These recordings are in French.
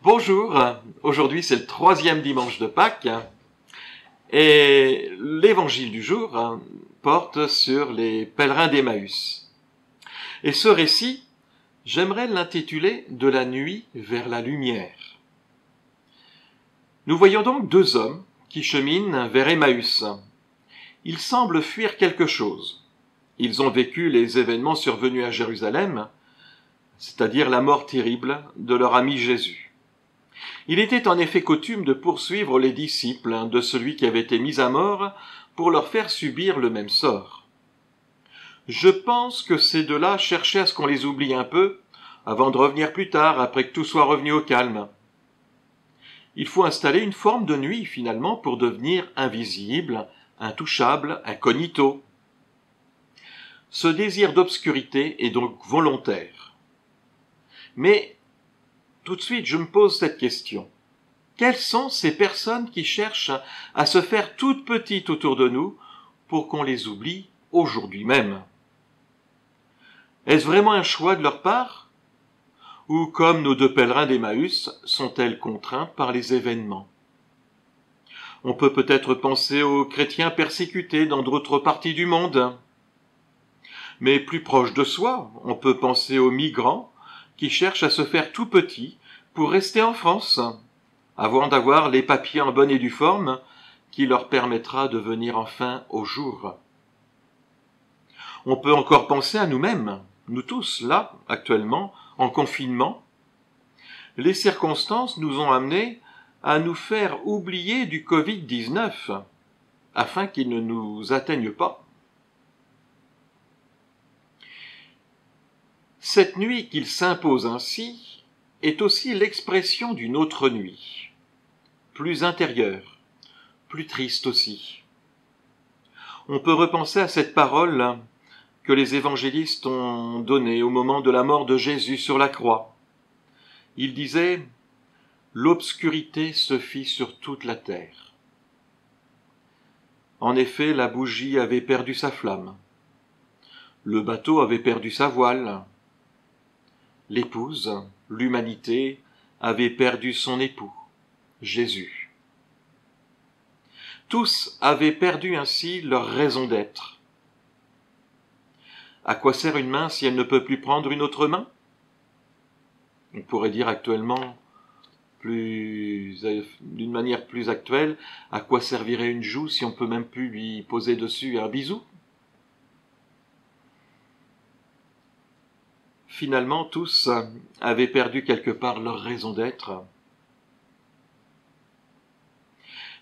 Bonjour, aujourd'hui c'est le 3e dimanche de Pâques et l'évangile du jour porte sur les pèlerins d'Emmaüs. Et ce récit, j'aimerais l'intituler « De la nuit vers la lumière ». Nous voyons donc deux hommes qui cheminent vers Emmaüs. Ils semblent fuir quelque chose. Ils ont vécu les événements survenus à Jérusalem, c'est-à-dire la mort terrible de leur ami Jésus. Il était en effet coutume de poursuivre les disciples de celui qui avait été mis à mort pour leur faire subir le même sort. Je pense que ces deux-là cherchaient à ce qu'on les oublie un peu, avant de revenir plus tard, après que tout soit revenu au calme. Il faut installer une forme de nuit, finalement, pour devenir invisible, intouchable, incognito. Ce désir d'obscurité est donc volontaire. Mais tout de suite, je me pose cette question. Quelles sont ces personnes qui cherchent à se faire toutes petites autour de nous pour qu'on les oublie aujourd'hui même? Est-ce vraiment un choix de leur part? Ou comme nos deux pèlerins d'Emmaüs, sont-elles contraintes par les événements? On peut peut-être penser aux chrétiens persécutés dans d'autres parties du monde. Mais plus proche de soi, on peut penser aux migrants qui cherchent à se faire tout petits pour rester en France, avant d'avoir les papiers en bonne et due forme qui leur permettra de venir enfin au jour. On peut encore penser à nous-mêmes, nous tous, là, actuellement, en confinement. Les circonstances nous ont amenés à nous faire oublier du Covid-19, afin qu'il ne nous atteigne pas. Cette nuit qu'il s'impose ainsi est aussi l'expression d'une autre nuit, plus intérieure, plus triste aussi. On peut repenser à cette parole que les évangélistes ont donnée au moment de la mort de Jésus sur la croix. Il disait « L'obscurité se fit sur toute la terre ». En effet, la bougie avait perdu sa flamme. Le bateau avait perdu sa voile. L'épouse, l'humanité, avait perdu son époux, Jésus. Tous avaient perdu ainsi leur raison d'être. À quoi sert une main si elle ne peut plus prendre une autre main? On pourrait dire actuellement, d'une manière plus actuelle, à quoi servirait une joue si on peut même plus lui poser dessus un bisou? Finalement, tous avaient perdu quelque part leur raison d'être.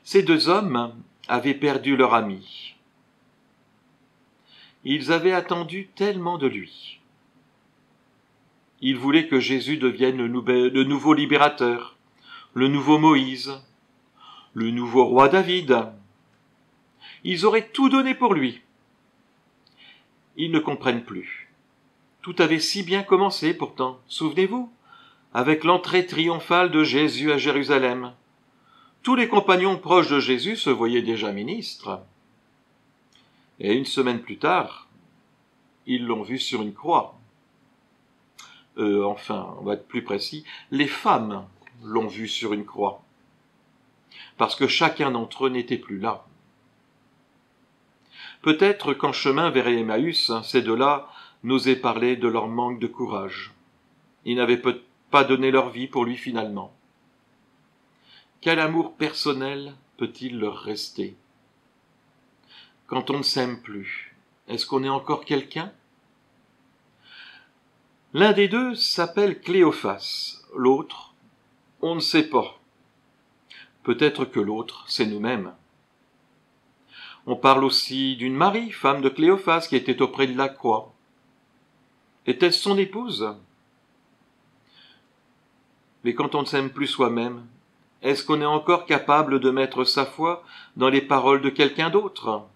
Ces deux hommes avaient perdu leur ami. Ils avaient attendu tellement de lui. Ils voulaient que Jésus devienne le nouveau libérateur, le nouveau Moïse, le nouveau roi David. Ils auraient tout donné pour lui. Ils ne comprennent plus. Tout avait si bien commencé pourtant, souvenez-vous, avec l'entrée triomphale de Jésus à Jérusalem. Tous les compagnons proches de Jésus se voyaient déjà ministres. Et une semaine plus tard, ils l'ont vu sur une croix. Enfin, on va être plus précis, les femmes l'ont vu sur une croix. Parce que chacun d'entre eux n'était plus là. Peut-être qu'en chemin vers Emmaüs, ces deux-là n'osaient parler de leur manque de courage. Ils n'avaient pas donné leur vie pour lui finalement. Quel amour personnel peut-il leur rester? Quand on ne s'aime plus, est-ce qu'on est encore quelqu'un? L'un des deux s'appelle Cléophas, l'autre, on ne sait pas. Peut-être que l'autre, c'est nous-mêmes. On parle aussi d'une Marie, femme de Cléophas, qui était auprès de la croix. Était-ce son épouse? Mais quand on ne s'aime plus soi-même, est-ce qu'on est encore capable de mettre sa foi dans les paroles de quelqu'un d'autre?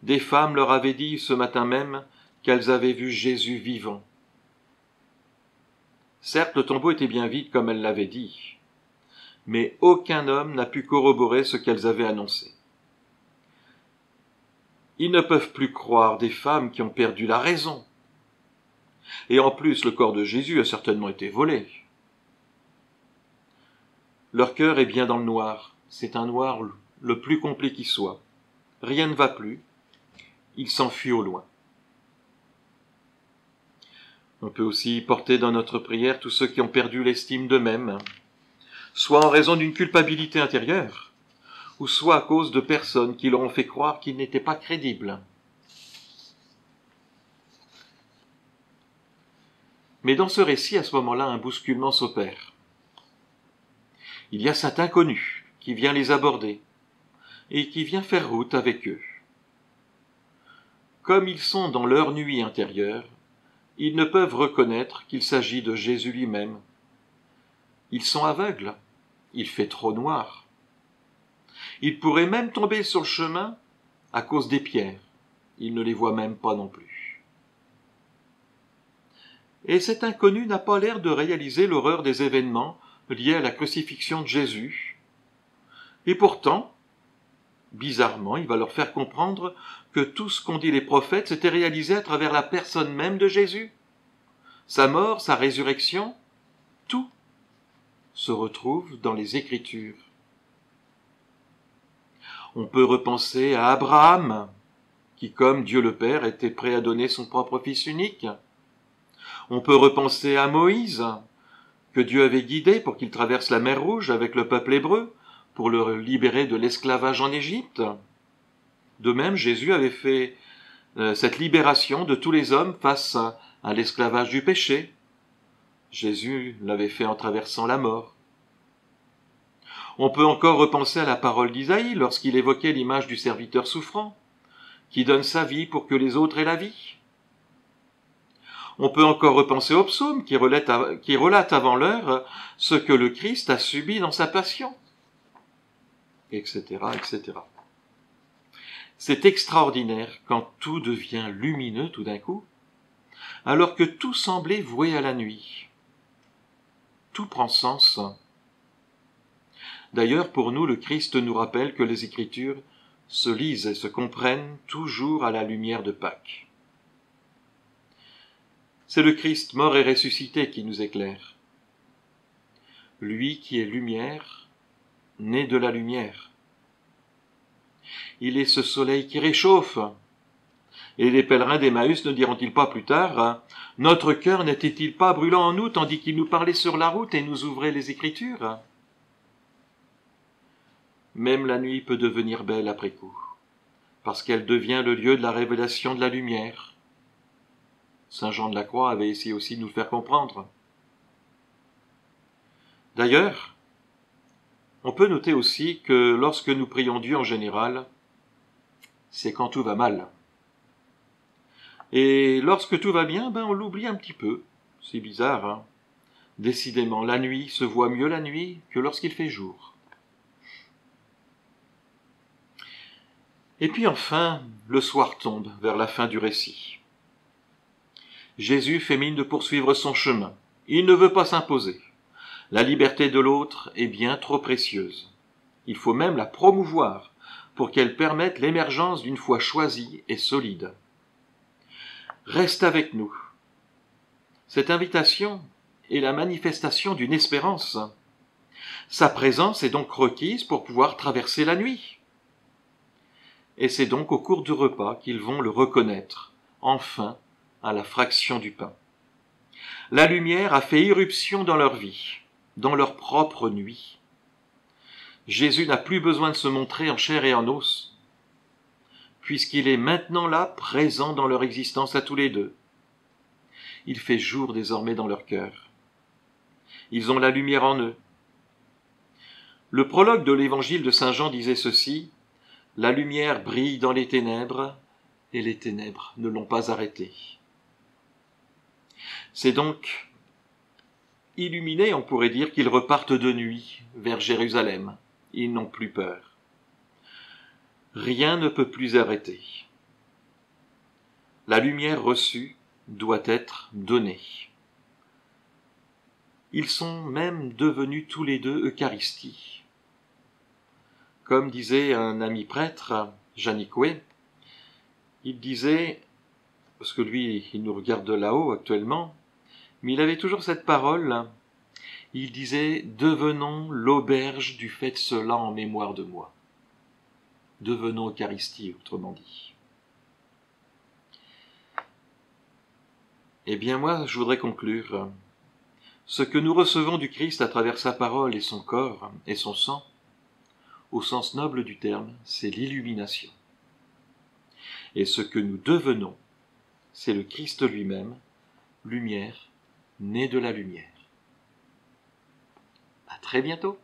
Des femmes leur avaient dit ce matin même qu'elles avaient vu Jésus vivant. Certes, le tombeau était bien vide comme elles l'avaient dit, mais aucun homme n'a pu corroborer ce qu'elles avaient annoncé. Ils ne peuvent plus croire des femmes qui ont perdu la raison. Et en plus, le corps de Jésus a certainement été volé. Leur cœur est bien dans le noir. C'est un noir le plus complet qui soit. Rien ne va plus. Ils s'enfuient au loin. On peut aussi porter dans notre prière tous ceux qui ont perdu l'estime d'eux-mêmes, soit en raison d'une culpabilité intérieure, ou soit à cause de personnes qui leur ont fait croire qu'ils n'étaient pas crédibles. Mais dans ce récit, à ce moment-là, un bousculement s'opère. Il y a cet inconnu qui vient les aborder et qui vient faire route avec eux. Comme ils sont dans leur nuit intérieure, ils ne peuvent reconnaître qu'il s'agit de Jésus lui-même. Ils sont aveugles, il fait trop noir. Ils pourraient même tomber sur le chemin à cause des pierres. Ils ne les voient même pas non plus. Et cet inconnu n'a pas l'air de réaliser l'horreur des événements liés à la crucifixion de Jésus. Et pourtant, bizarrement, il va leur faire comprendre que tout ce qu'ont dit les prophètes s'était réalisé à travers la personne même de Jésus. Sa mort, sa résurrection, tout se retrouve dans les Écritures. On peut repenser à Abraham, qui, comme Dieu le Père, était prêt à donner son propre fils unique. On peut repenser à Moïse, que Dieu avait guidé pour qu'il traverse la mer Rouge avec le peuple hébreu, pour le libérer de l'esclavage en Égypte. De même, Jésus avait fait cette libération de tous les hommes face à l'esclavage du péché. Jésus l'avait fait en traversant la mort. On peut encore repenser à la parole d'Isaïe lorsqu'il évoquait l'image du serviteur souffrant, qui donne sa vie pour que les autres aient la vie. On peut encore repenser au psaume qui relate avant l'heure ce que le Christ a subi dans sa passion, etc., etc. C'est extraordinaire quand tout devient lumineux tout d'un coup, alors que tout semblait voué à la nuit. Tout prend sens. D'ailleurs, pour nous, le Christ nous rappelle que les Écritures se lisent et se comprennent toujours à la lumière de Pâques. C'est le Christ mort et ressuscité qui nous éclaire. Lui qui est lumière, né de la lumière. Il est ce soleil qui réchauffe. Et les pèlerins d'Emmaüs ne diront-ils pas plus tard, « Notre cœur n'était-il pas brûlant en nous tandis qu'il nous parlait sur la route et nous ouvrait les Écritures ?» Même la nuit peut devenir belle après coup, parce qu'elle devient le lieu de la révélation de la lumière. Saint Jean de la Croix avait essayé aussi de nous le faire comprendre. D'ailleurs, on peut noter aussi que lorsque nous prions Dieu en général, c'est quand tout va mal. Et lorsque tout va bien, on l'oublie un petit peu. C'est bizarre, hein ? Décidément, la nuit se voit mieux la nuit que lorsqu'il fait jour. Et puis enfin, le soir tombe vers la fin du récit. Jésus fait mine de poursuivre son chemin. Il ne veut pas s'imposer. La liberté de l'autre est bien trop précieuse. Il faut même la promouvoir pour qu'elle permette l'émergence d'une foi choisie et solide. Reste avec nous. Cette invitation est la manifestation d'une espérance. Sa présence est donc requise pour pouvoir traverser la nuit. Et c'est donc au cours du repas qu'ils vont le reconnaître, enfin, à la fraction du pain. La lumière a fait irruption dans leur vie, dans leur propre nuit. Jésus n'a plus besoin de se montrer en chair et en os, puisqu'il est maintenant là, présent dans leur existence à tous les deux. Il fait jour désormais dans leur cœur. Ils ont la lumière en eux. Le prologue de l'évangile de Saint Jean disait ceci, « La lumière brille dans les ténèbres, et les ténèbres ne l'ont pas arrêtée. » C'est donc illuminés, on pourrait dire, qu'ils repartent de nuit vers Jérusalem. Ils n'ont plus peur. Rien ne peut plus arrêter. La lumière reçue doit être donnée. Ils sont même devenus tous les deux Eucharistie. Comme disait un ami prêtre, Janicoué, il disait, parce que lui, il nous regarde de là-haut actuellement, mais il avait toujours cette parole, il disait « Devenons l'auberge du fait cela en mémoire de moi ». Devenons Eucharistie, autrement dit. Eh bien moi, je voudrais conclure. Ce que nous recevons du Christ à travers sa parole et son corps et son sang, au sens noble du terme, c'est l'illumination. Et ce que nous devenons, c'est le Christ lui-même, lumière, né de la lumière. À très bientôt.